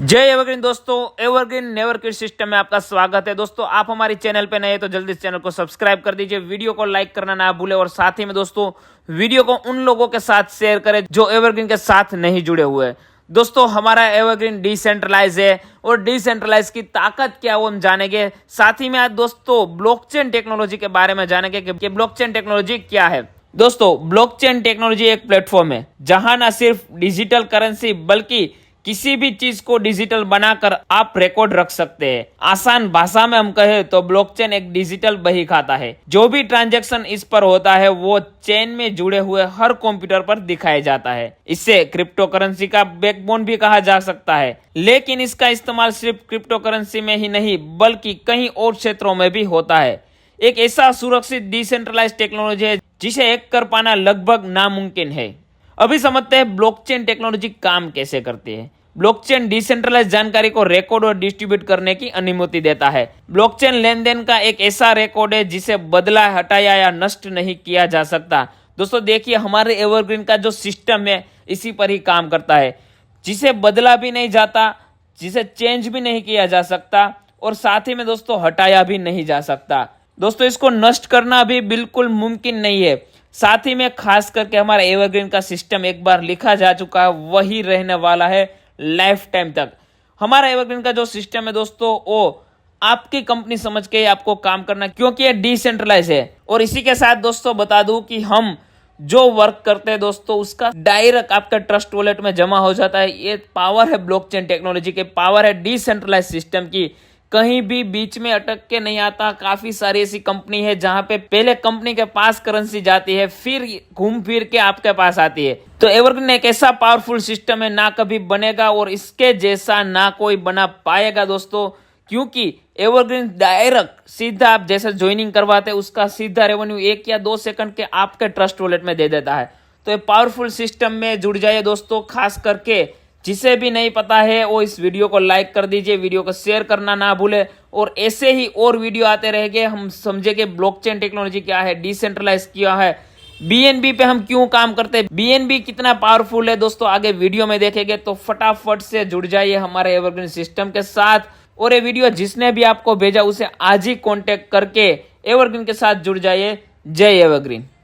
जय एवरग्रीन दोस्तों, evergreen never quit system में आपका स्वागत है। दोस्तों, आप हमारी चैनल पे नए हैं तो जल्दी इस चैनल को सब्सक्राइब कर दीजिए, वीडियो को लाइक करना ना भूले और साथ ही में दोस्तों वीडियो को उन लोगों के साथ शेयर करें जो एवरग्रीन के साथ नहीं जुड़े हुए हैं। दोस्तों, हमारा एवरग्रीन डिसेंट्रलाइज है और डिसेंट्रलाइज की ताकत क्या वो हम जानेंगे। साथ ही में आज दोस्तों ब्लॉकचेन टेक्नोलॉजी के बारे में जानेंगे कि ब्लॉकचेन टेक्नोलॉजी क्या है। दोस्तों, ब्लॉकचेन टेक्नोलॉजी एक प्लेटफॉर्म है जहां ना सिर्फ डिजिटल करेंसी बल्कि किसी भी चीज को डिजिटल बनाकर आप रिकॉर्ड रख सकते हैं। आसान भाषा में हम कहें तो ब्लॉकचेन एक डिजिटल बही खाता है। जो भी ट्रांजैक्शन इस पर होता है वो चेन में जुड़े हुए हर कंप्यूटर पर दिखाया जाता है। इसे क्रिप्टो करेंसी का बैकबोन भी कहा जा सकता है, लेकिन इसका इस्तेमाल सिर्फ क्रिप्टो करेंसी में ही नहीं बल्कि कई और क्षेत्रों में भी होता है। एक ऐसा सुरक्षित डिसेंट्रलाइज टेक्नोलॉजी है जिसे हैक कर पाना लगभग नामुमकिन है। अभी समझते हैं ब्लॉकचेन टेक्नोलॉजी काम कैसे करती है। ब्लॉकचेन डिसेंट्रलाइज जानकारी को रिकॉर्ड और डिस्ट्रीब्यूट करने की अनुमति देता है। ब्लॉकचेन लेनदेन का एक ऐसा रिकॉर्ड है जिसे बदला, हटाया या नष्ट नहीं किया जा सकता। दोस्तों देखिए, हमारे एवरग्रीन का जो सिस्टम है इसी पर ही काम करता है, जिसे बदला भी नहीं जाता, जिसे चेंज भी नहीं किया जा सकता और साथ ही में दोस्तों हटाया भी नहीं जा सकता। दोस्तों, इसको नष्ट करना भी बिल्कुल मुमकिन नहीं है। साथ ही में खास करके हमारा एवरग्रीन का सिस्टम एक बार लिखा जा चुका है, वही रहने वाला है लाइफ टाइम तक। हमारा एवरग्रीन का जो सिस्टम है दोस्तों वो आपकी कंपनी समझ के आपको काम करना, क्योंकि ये डिसेंट्रलाइज है। और इसी के साथ दोस्तों बता दूं कि हम जो वर्क करते हैं दोस्तों उसका डायरेक्ट आपका ट्रस्ट वॉलेट में जमा हो जाता है। ये पावर है ब्लॉकचेन टेक्नोलॉजी के, पावर है डिसेंट्रलाइज सिस्टम की। कहीं भी बीच में अटक के नहीं आता। काफी सारी ऐसी कंपनी है जहां पे पहले कंपनी के पास करेंसी जाती है, फिर घूम फिर के आपके पास आती है। तो एवरग्रीन एक ऐसा पावरफुल सिस्टम है, ना कभी बनेगा और इसके जैसा ना कोई बना पाएगा दोस्तों, क्योंकि एवरग्रीन डायरेक्ट सीधा आप जैसे ज्वाइनिंग करवाते हैं उसका सीधा रेवेन्यू 1 या 2 सेकंड के आपके ट्रस्ट वॉलेट में दे देता है। तो ये पावरफुल सिस्टम में जुड़ जाइए दोस्तों। खास करके जिसे भी नहीं पता है वो इस वीडियो को लाइक कर दीजिए, वीडियो को शेयर करना ना भूले और ऐसे ही और वीडियो आते रहेंगे। हम समझेंगे ब्लॉकचेन टेक्नोलॉजी क्या है, डिसेंट्रलाइज क्या है, बीएनबी पे हम क्यों काम करते हैं, बीएनबी कितना पावरफुल है दोस्तों, आगे वीडियो में देखेंगे। तो फटाफट से जुड़ जाइए हमारे एवरग्रीन सिस्टम के साथ। और ये वीडियो जिसने भी आपको भेजा उसे आज ही कॉन्टेक्ट करके एवरग्रीन के साथ जुड़ जाइए। जय एवरग्रीन।